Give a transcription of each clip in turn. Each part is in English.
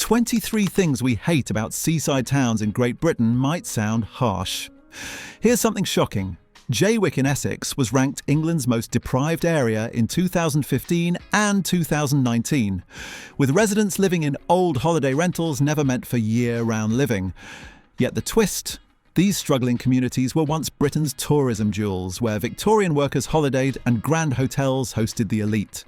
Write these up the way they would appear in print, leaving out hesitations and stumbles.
23 things we hate about seaside towns in Great Britain might sound harsh. Here's something shocking. Jaywick in Essex was ranked England's most deprived area in 2015 and 2019, with residents living in old holiday rentals never meant for year-round living. Yet the twist? These struggling communities were once Britain's tourism jewels, where Victorian workers holidayed and grand hotels hosted the elite.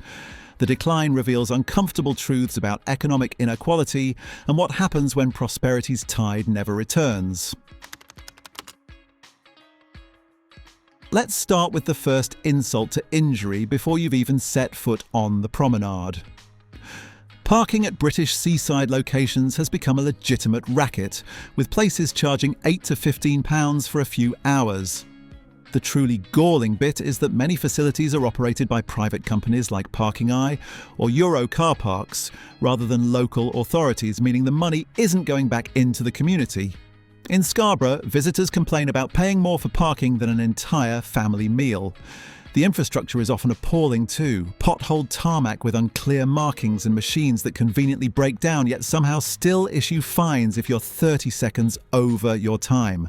The decline reveals uncomfortable truths about economic inequality and what happens when prosperity's tide never returns. Let's start with the first insult to injury before you've even set foot on the promenade. Parking at British seaside locations has become a legitimate racket, with places charging £8 to £15 for a few hours. The truly galling bit is that many facilities are operated by private companies like Parking Eye or Euro car parks, rather than local authorities, meaning the money isn't going back into the community. In Scarborough, visitors complain about paying more for parking than an entire family meal. The infrastructure is often appalling too. Potholed tarmac with unclear markings and machines that conveniently break down yet somehow still issue fines if you're 30 seconds over your time.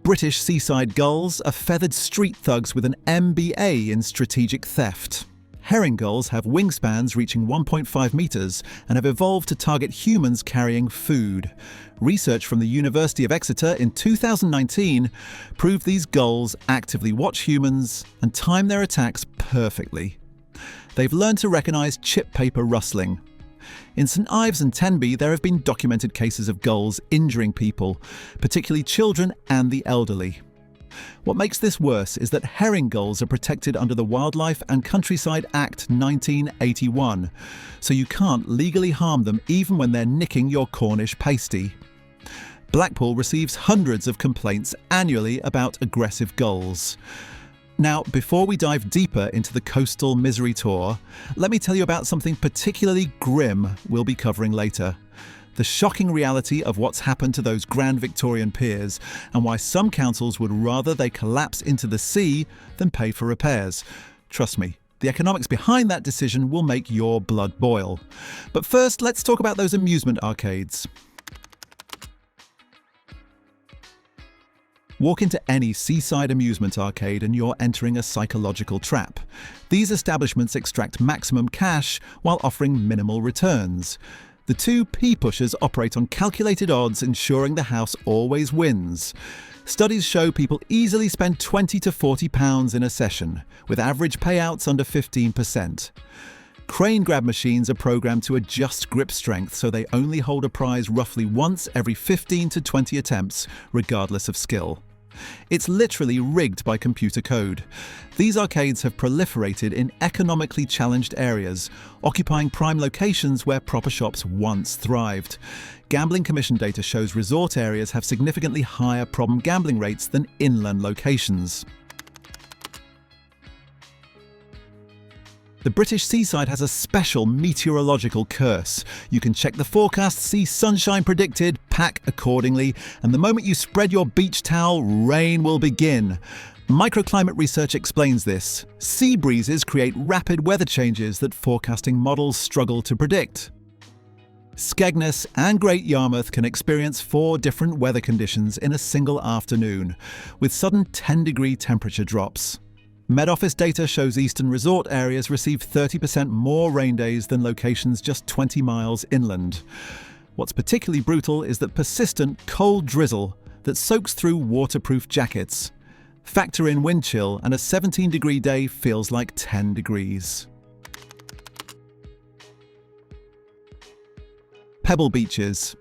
British seaside gulls are feathered street thugs with an MBA in strategic theft. Herring gulls have wingspans reaching 1.5 metres and have evolved to target humans carrying food. Research from the University of Exeter in 2019 proved these gulls actively watch humans and time their attacks perfectly. They've learned to recognise chip paper rustling. In St Ives and Tenby, there have been documented cases of gulls injuring people, particularly children and the elderly. What makes this worse is that herring gulls are protected under the Wildlife and Countryside Act 1981, so you can't legally harm them even when they're nicking your Cornish pasty. Blackpool receives hundreds of complaints annually about aggressive gulls. Now, before we dive deeper into the coastal misery tour, let me tell you about something particularly grim we'll be covering later. The shocking reality of what's happened to those grand Victorian piers and why some councils would rather they collapse into the sea than pay for repairs. Trust me, the economics behind that decision will make your blood boil. But first, let's talk about those amusement arcades. Walk into any seaside amusement arcade and you're entering a psychological trap. These establishments extract maximum cash while offering minimal returns. The two P-pushers operate on calculated odds, ensuring the house always wins. Studies show people easily spend £20 to £40 in a session, with average payouts under 15%. Crane grab machines are programmed to adjust grip strength so they only hold a prize roughly once every 15 to 20 attempts, regardless of skill. It's literally rigged by computer code. These arcades have proliferated in economically challenged areas, occupying prime locations where proper shops once thrived. Gambling Commission data shows resort areas have significantly higher problem gambling rates than inland locations. The British seaside has a special meteorological curse. You can check the forecast, see sunshine predicted, pack accordingly, and the moment you spread your beach towel, rain will begin. Microclimate research explains this. Sea breezes create rapid weather changes that forecasting models struggle to predict. Skegness and Great Yarmouth can experience 4 different weather conditions in a single afternoon, with sudden 10-degree temperature drops. Met Office data shows eastern resort areas receive 30% more rain days than locations just 20 miles inland. What's particularly brutal is that persistent cold drizzle that soaks through waterproof jackets. Factor in wind chill and a 17-degree day feels like 10 degrees. Pebble beaches.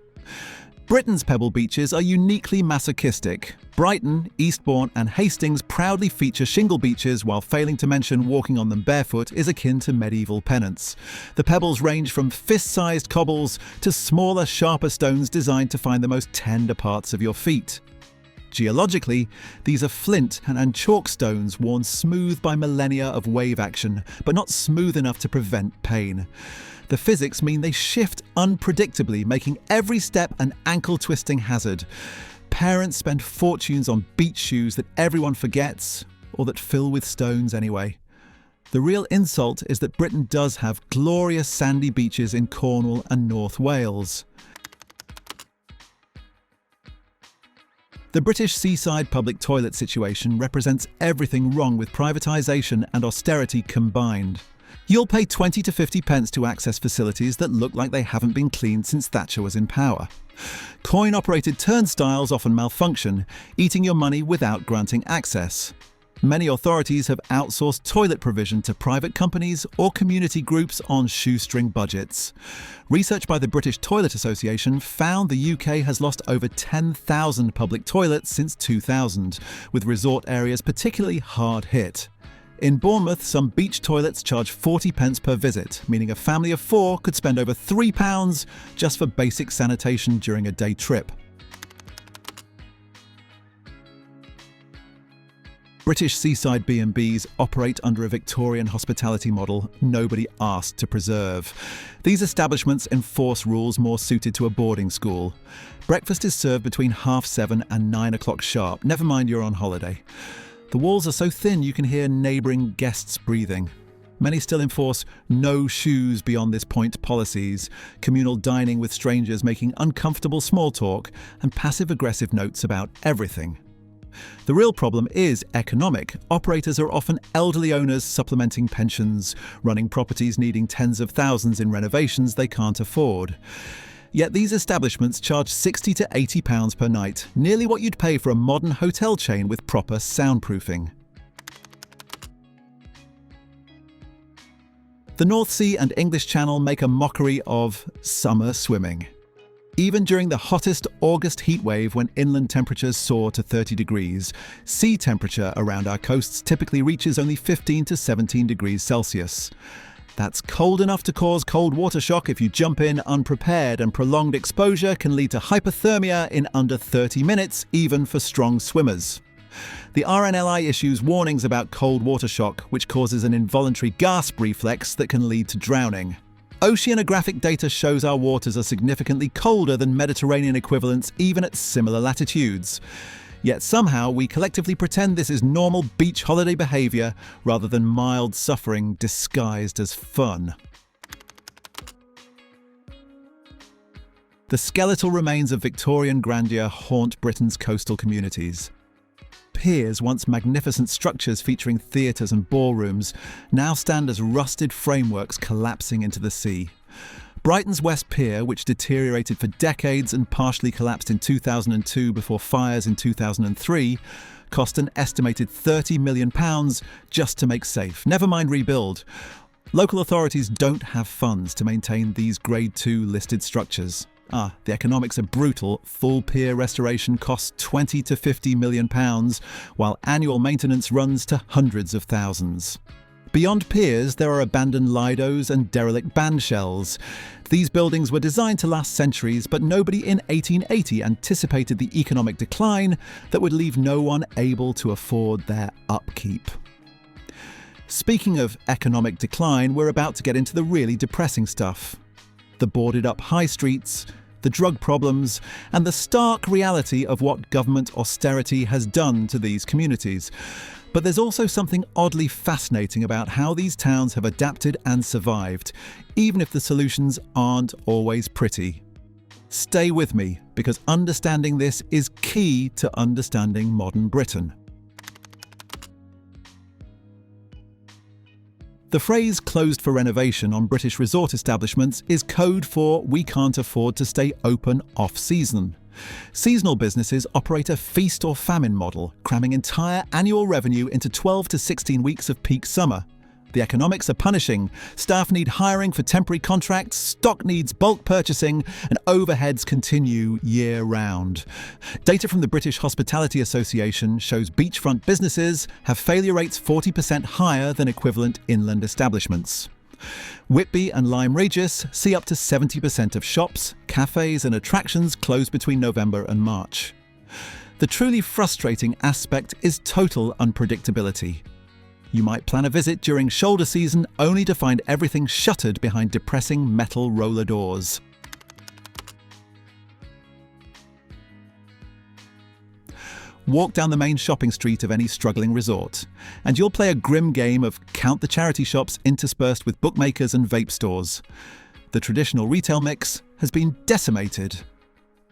Britain's pebble beaches are uniquely masochistic. Brighton, Eastbourne and Hastings proudly feature shingle beaches, while failing to mention walking on them barefoot is akin to medieval penance. The pebbles range from fist-sized cobbles to smaller, sharper stones designed to find the most tender parts of your feet. Geologically, these are flint and chalk stones worn smooth by millennia of wave action, but not smooth enough to prevent pain. The physics mean they shift unpredictably, making every step an ankle-twisting hazard. Parents spend fortunes on beach shoes that everyone forgets, or that fill with stones anyway. The real insult is that Britain does have glorious sandy beaches in Cornwall and North Wales. The British seaside public toilet situation represents everything wrong with privatisation and austerity combined. You'll pay 20 to 50 pence to access facilities that look like they haven't been cleaned since Thatcher was in power. Coin-operated turnstiles often malfunction, eating your money without granting access. Many authorities have outsourced toilet provision to private companies or community groups on shoestring budgets. Research by the British Toilet Association found the UK has lost over 10,000 public toilets since 2000, with resort areas particularly hard hit. In Bournemouth, some beach toilets charge 40 pence per visit, meaning a family of 4 could spend over £3 just for basic sanitation during a day trip. British seaside B&Bs operate under a Victorian hospitality model nobody asked to preserve. These establishments enforce rules more suited to a boarding school. Breakfast is served between 7:30 and 9 o'clock sharp, never mind you're on holiday. The walls are so thin you can hear neighbouring guests breathing. Many still enforce no shoes beyond this point policies, communal dining with strangers making uncomfortable small talk, and passive-aggressive notes about everything. The real problem is economic. Operators are often elderly owners supplementing pensions, running properties needing tens of thousands in renovations they can't afford. Yet these establishments charge £60 to £80 per night, nearly what you'd pay for a modern hotel chain with proper soundproofing. The North Sea and English Channel make a mockery of summer swimming. Even during the hottest August heatwave when inland temperatures soar to 30 degrees, sea temperature around our coasts typically reaches only 15 to 17 degrees Celsius. That's cold enough to cause cold water shock if you jump in unprepared, and prolonged exposure can lead to hypothermia in under 30 minutes, even for strong swimmers. The RNLI issues warnings about cold water shock, which causes an involuntary gasp reflex that can lead to drowning. Oceanographic data shows our waters are significantly colder than Mediterranean equivalents even at similar latitudes. Yet somehow we collectively pretend this is normal beach holiday behaviour rather than mild suffering disguised as fun. The skeletal remains of Victorian grandeur haunt Britain's coastal communities. Piers, once magnificent structures featuring theatres and ballrooms, now stand as rusted frameworks collapsing into the sea. Brighton's West Pier, which deteriorated for decades and partially collapsed in 2002 before fires in 2003, cost an estimated £30 million just to make safe, never mind rebuild. Local authorities don't have funds to maintain these Grade 2 listed structures. The economics are brutal. Full pier restoration costs £20 to £50 million, while annual maintenance runs to hundreds of thousands. Beyond piers, there are abandoned lidos and derelict bandshells. These buildings were designed to last centuries, but nobody in 1880 anticipated the economic decline that would leave no one able to afford their upkeep. Speaking of economic decline, we're about to get into the really depressing stuff. The boarded-up high streets, the drug problems, and the stark reality of what government austerity has done to these communities. But there's also something oddly fascinating about how these towns have adapted and survived, even if the solutions aren't always pretty. Stay with me, because understanding this is key to understanding modern Britain. The phrase "closed for renovation" on British resort establishments is code for "we can't afford to stay open off-season." Seasonal businesses operate a feast or famine model, cramming entire annual revenue into 12 to 16 weeks of peak summer. The economics are punishing. Staff need hiring for temporary contracts, stock needs bulk purchasing, and overheads continue year-round. Data from the British Hospitality Association shows beachfront businesses have failure rates 40% higher than equivalent inland establishments. Whitby and Lyme Regis see up to 70% of shops, cafes and attractions close between November and March. The truly frustrating aspect is total unpredictability. You might plan a visit during shoulder season only to find everything shuttered behind depressing metal roller doors. walk down the main shopping street of any struggling resort, and you'll play a grim game of count the charity shops interspersed with bookmakers and vape stores. The traditional retail mix has been decimated.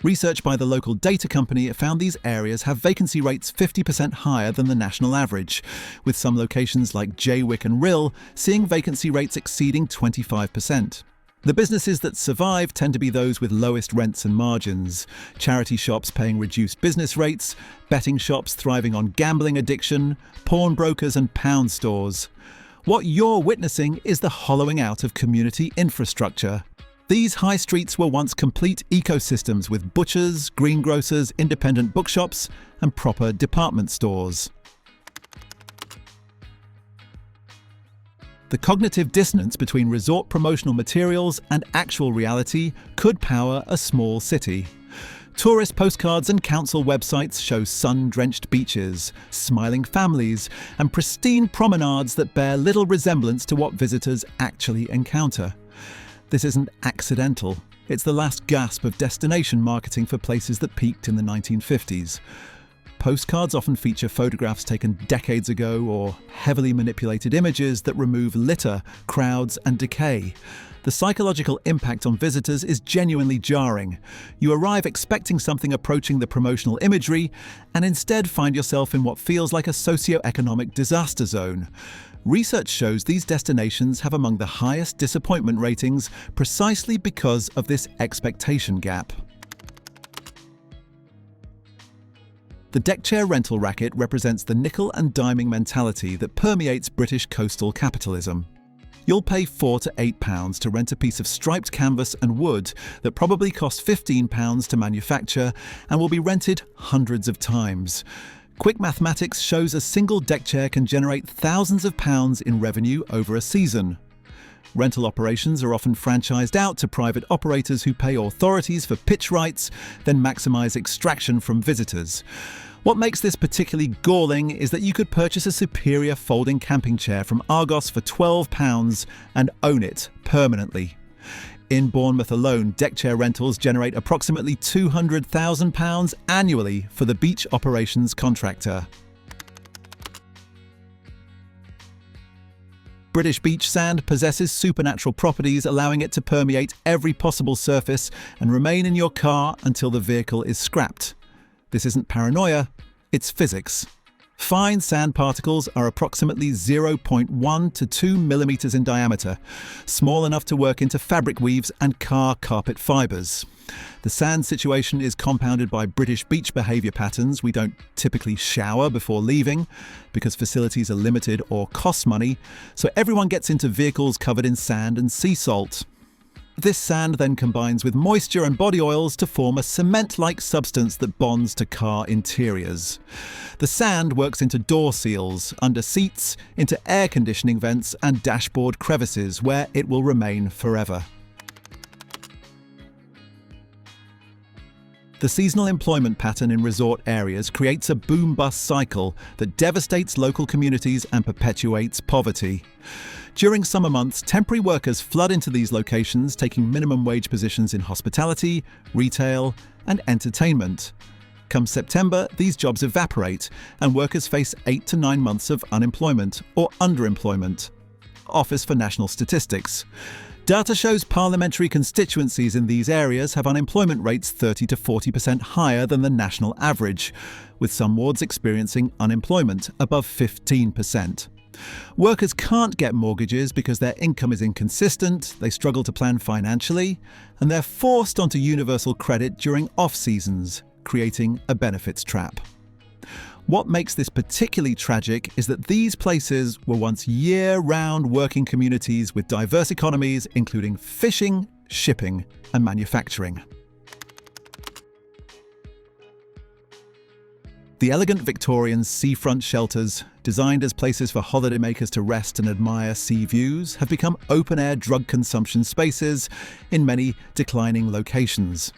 Research by the local data company found these areas have vacancy rates 50% higher than the national average, with some locations like Jaywick and Rhyl seeing vacancy rates exceeding 25%. The businesses that survive tend to be those with lowest rents and margins, charity shops paying reduced business rates, betting shops thriving on gambling addiction, pawnbrokers and pound stores. What you're witnessing is the hollowing out of community infrastructure. These high streets were once complete ecosystems with butchers, greengrocers, independent bookshops, and proper department stores. The cognitive dissonance between resort promotional materials and actual reality could power a small city. Tourist postcards and council websites show sun-drenched beaches, smiling families, and pristine promenades that bear little resemblance to what visitors actually encounter. This isn't accidental. It's the last gasp of destination marketing for places that peaked in the 1950s. Postcards often feature photographs taken decades ago or heavily manipulated images that remove litter, crowds, and decay. The psychological impact on visitors is genuinely jarring. You arrive expecting something approaching the promotional imagery and instead find yourself in what feels like a socio-economic disaster zone. Research shows these destinations have among the highest disappointment ratings precisely because of this expectation gap. The deckchair rental racket represents the nickel and diming mentality that permeates British coastal capitalism. You'll pay £4 to £8 to rent a piece of striped canvas and wood that probably cost £15 to manufacture and will be rented hundreds of times. Quick mathematics shows a single deck chair can generate thousands of pounds in revenue over a season. Rental operations are often franchised out to private operators who pay authorities for pitch rights, then maximise extraction from visitors. What makes this particularly galling is that you could purchase a superior folding camping chair from Argos for £12 and own it permanently. In Bournemouth alone, deck chair rentals generate approximately £200,000 annually for the beach operations contractor. British beach sand possesses supernatural properties, allowing it to permeate every possible surface and remain in your car until the vehicle is scrapped. This isn't paranoia, it's physics. Fine sand particles are approximately 0.1 to 2 millimeters in diameter, small enough to work into fabric weaves and car carpet fibers. The sand situation is compounded by British beach behaviour patterns. We don't typically shower before leaving because facilities are limited or cost money, so everyone gets into vehicles covered in sand and sea salt. This sand then combines with moisture and body oils to form a cement-like substance that bonds to car interiors. The sand works into door seals, under seats, into air conditioning vents and dashboard crevices where it will remain forever. The seasonal employment pattern in resort areas creates a boom-bust cycle that devastates local communities and perpetuates poverty. During summer months, temporary workers flood into these locations, taking minimum wage positions in hospitality, retail, and entertainment. Come September, these jobs evaporate, and workers face 8 to 9 months of unemployment or underemployment. Office for National Statistics. Data shows parliamentary constituencies in these areas have unemployment rates 30 to 40% higher than the national average, with some wards experiencing unemployment above 15%. Workers can't get mortgages because their income is inconsistent, they struggle to plan financially, and they're forced onto universal credit during off-seasons, creating a benefits trap. What makes this particularly tragic is that these places were once year-round working communities with diverse economies, including fishing, shipping, and manufacturing. The elegant Victorian seafront shelters, designed as places for holidaymakers to rest and admire sea views, have become open-air drug consumption spaces in many declining locations.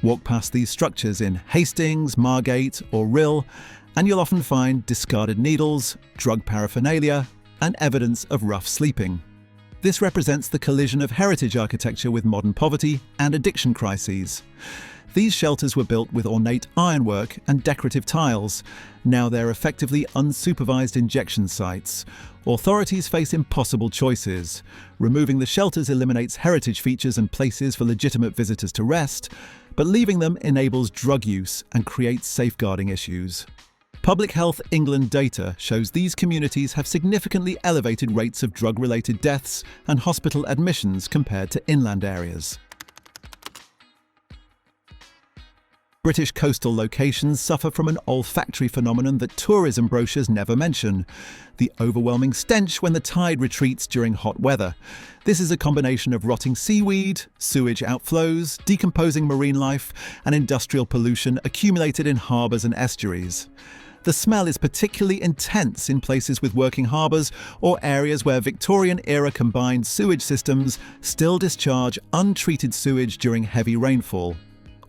Walk past these structures in Hastings, Margate, or Rhyl, and you'll often find discarded needles, drug paraphernalia, and evidence of rough sleeping. This represents the collision of heritage architecture with modern poverty and addiction crises. These shelters were built with ornate ironwork and decorative tiles. Now they're effectively unsupervised injection sites. Authorities face impossible choices. Removing the shelters eliminates heritage features and places for legitimate visitors to rest, but leaving them enables drug use and creates safeguarding issues. Public Health England data shows these communities have significantly elevated rates of drug-related deaths and hospital admissions compared to inland areas. British coastal locations suffer from an olfactory phenomenon that tourism brochures never mention: the overwhelming stench when the tide retreats during hot weather. This is a combination of rotting seaweed, sewage outflows, decomposing marine life, and industrial pollution accumulated in harbours and estuaries. The smell is particularly intense in places with working harbours or areas where Victorian-era combined sewage systems still discharge untreated sewage during heavy rainfall.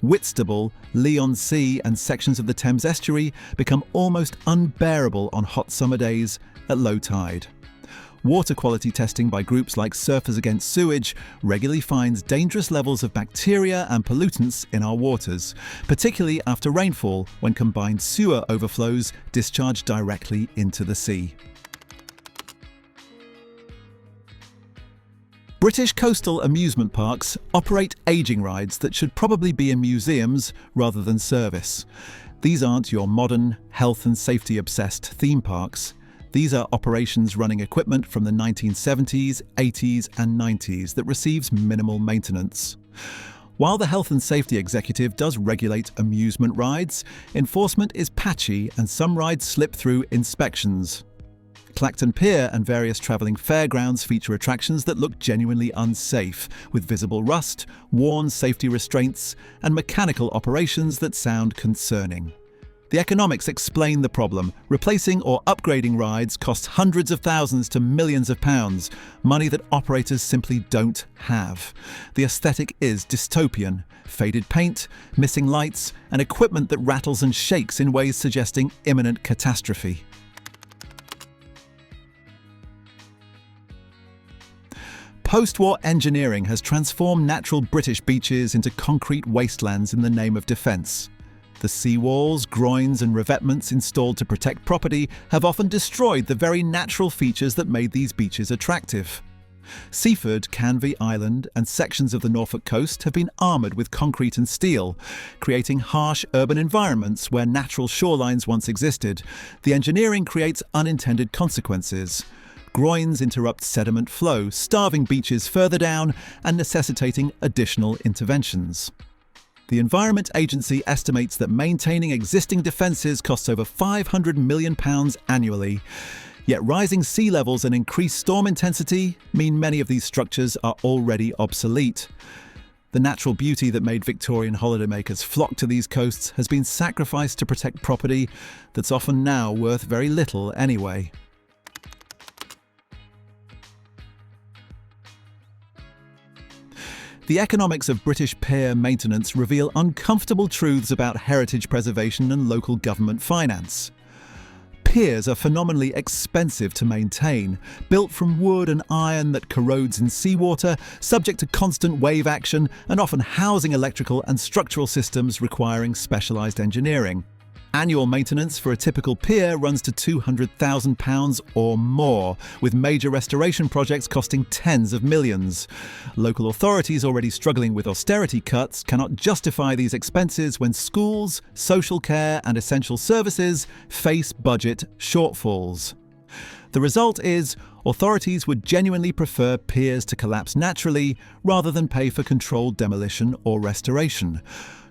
Whitstable, Leigh-on-Sea and sections of the Thames estuary become almost unbearable on hot summer days at low tide. Water quality testing by groups like Surfers Against Sewage regularly finds dangerous levels of bacteria and pollutants in our waters, particularly after rainfall when combined sewer overflows discharge directly into the sea. British coastal amusement parks operate ageing rides that should probably be in museums rather than service. These aren't your modern, health and safety-obsessed theme parks. These are operations running equipment from the 1970s, 80s and 90s that receives minimal maintenance. While the Health and Safety Executive does regulate amusement rides, enforcement is patchy and some rides slip through inspections. Clacton Pier and various travelling fairgrounds feature attractions that look genuinely unsafe, with visible rust, worn safety restraints, and mechanical operations that sound concerning. The economics explain the problem. Replacing or upgrading rides costs hundreds of thousands to millions of pounds, money that operators simply don't have. The aesthetic is dystopian: faded paint, missing lights, and equipment that rattles and shakes in ways suggesting imminent catastrophe. Post-war engineering has transformed natural British beaches into concrete wastelands in the name of defence. The seawalls, groins and revetments installed to protect property have often destroyed the very natural features that made these beaches attractive. Seaford, Canvey Island and sections of the Norfolk coast have been armoured with concrete and steel, creating harsh urban environments where natural shorelines once existed. The engineering creates unintended consequences. Groins interrupt sediment flow, starving beaches further down and necessitating additional interventions. The Environment Agency estimates that maintaining existing defences costs over £500 million annually. Yet rising sea levels and increased storm intensity mean many of these structures are already obsolete. The natural beauty that made Victorian holidaymakers flock to these coasts has been sacrificed to protect property that's often now worth very little anyway. The economics of British pier maintenance reveal uncomfortable truths about heritage preservation and local government finance. Piers are phenomenally expensive to maintain, built from wood and iron that corrodes in seawater, subject to constant wave action, and often housing electrical and structural systems requiring specialised engineering. Annual maintenance for a typical pier runs to £200,000 or more, with major restoration projects costing tens of millions. Local authorities already struggling with austerity cuts cannot justify these expenses when schools, social care and essential services face budget shortfalls. The result is, authorities would genuinely prefer piers to collapse naturally rather than pay for controlled demolition or restoration.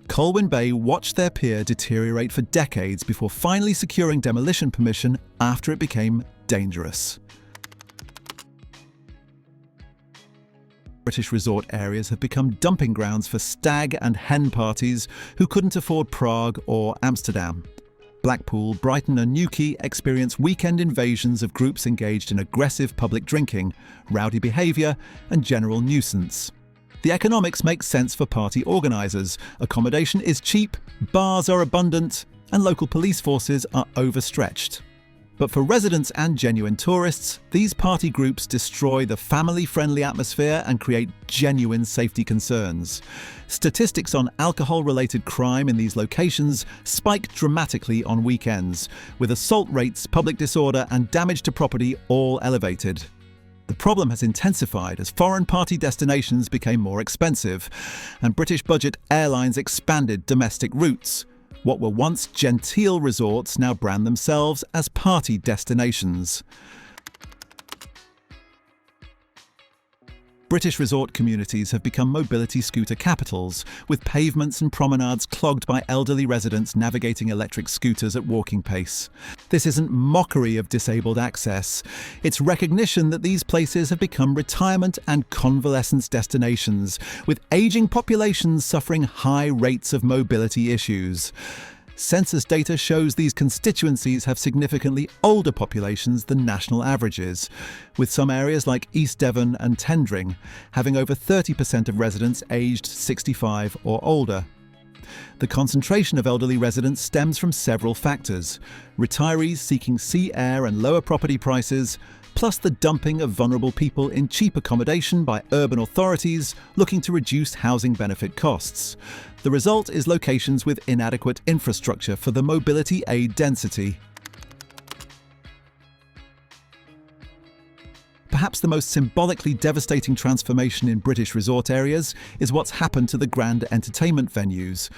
Colwyn Bay watched their pier deteriorate for decades before finally securing demolition permission after it became dangerous. British resort areas have become dumping grounds for stag and hen parties who couldn't afford Prague or Amsterdam. Blackpool, Brighton and Newquay experience weekend invasions of groups engaged in aggressive public drinking, rowdy behaviour and general nuisance. The economics make sense for party organisers. Accommodation is cheap, bars are abundant, and local police forces are overstretched. But for residents and genuine tourists, these party groups destroy the family-friendly atmosphere and create genuine safety concerns. Statistics on alcohol-related crime in these locations spike dramatically on weekends, with assault rates, public disorder, and damage to property all elevated. The problem has intensified as foreign party destinations became more expensive, and British budget airlines expanded domestic routes. What were once genteel resorts now brand themselves as party destinations. British resort communities have become mobility scooter capitals, with pavements and promenades clogged by elderly residents navigating electric scooters at walking pace. This isn't mockery of disabled access. It's recognition that these places have become retirement and convalescence destinations, with ageing populations suffering high rates of mobility issues. Census data shows these constituencies have significantly older populations than national averages, with some areas like East Devon and Tendring having over 30% of residents aged 65 or older. The concentration of elderly residents stems from several factors: retirees seeking sea air and lower property prices, plus the dumping of vulnerable people in cheap accommodation by urban authorities looking to reduce housing benefit costs. The result is locations with inadequate infrastructure for the mobility aid density. Perhaps the most symbolically devastating transformation in British resort areas is what's happened to the grand entertainment venues.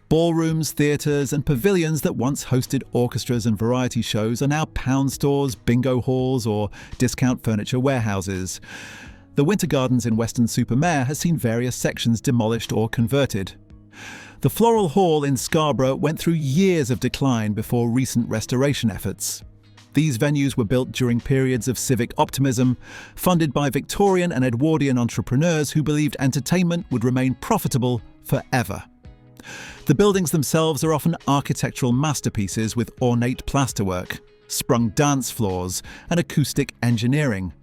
Ballrooms, theatres and pavilions that once hosted orchestras and variety shows are now pound stores, bingo halls or discount furniture warehouses. The Winter Gardens in Weston-super-Mare has seen various sections demolished or converted. The Floral Hall in Scarborough went through years of decline before recent restoration efforts. These venues were built during periods of civic optimism, funded by Victorian and Edwardian entrepreneurs who believed entertainment would remain profitable forever. The buildings themselves are often architectural masterpieces with ornate plasterwork, sprung dance floors, and acoustic engineering.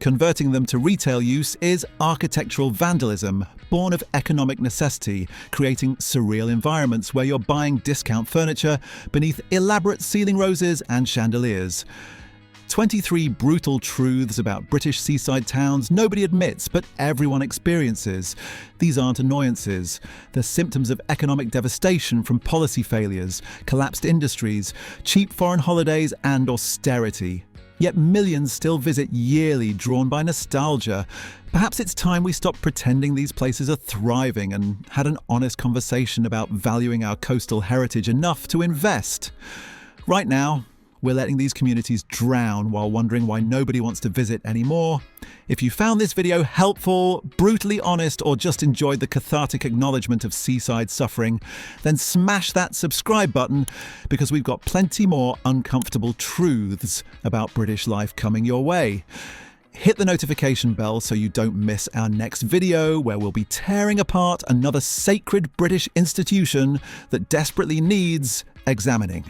Converting them to retail use is architectural vandalism, born of economic necessity, creating surreal environments where you're buying discount furniture beneath elaborate ceiling roses and chandeliers. 23 brutal truths about British seaside towns nobody admits, but everyone experiences. These aren't annoyances. They're symptoms of economic devastation from policy failures, collapsed industries, cheap foreign holidays, and austerity. Yet millions still visit yearly, drawn by nostalgia. Perhaps it's time we stopped pretending these places are thriving and had an honest conversation about valuing our coastal heritage enough to invest. Right now, we're letting these communities drown while wondering why nobody wants to visit anymore. If you found this video helpful, brutally honest, or just enjoyed the cathartic acknowledgement of seaside suffering, then smash that subscribe button, because we've got plenty more uncomfortable truths about British life coming your way. Hit the notification bell so you don't miss our next video, where we'll be tearing apart another sacred British institution that desperately needs examining.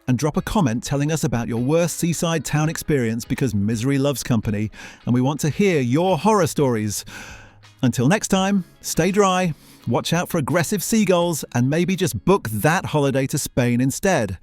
And drop a comment telling us about your worst seaside town experience, because misery loves company and we want to hear your horror stories. Until next time, stay dry, watch out for aggressive seagulls, and maybe just book that holiday to Spain instead.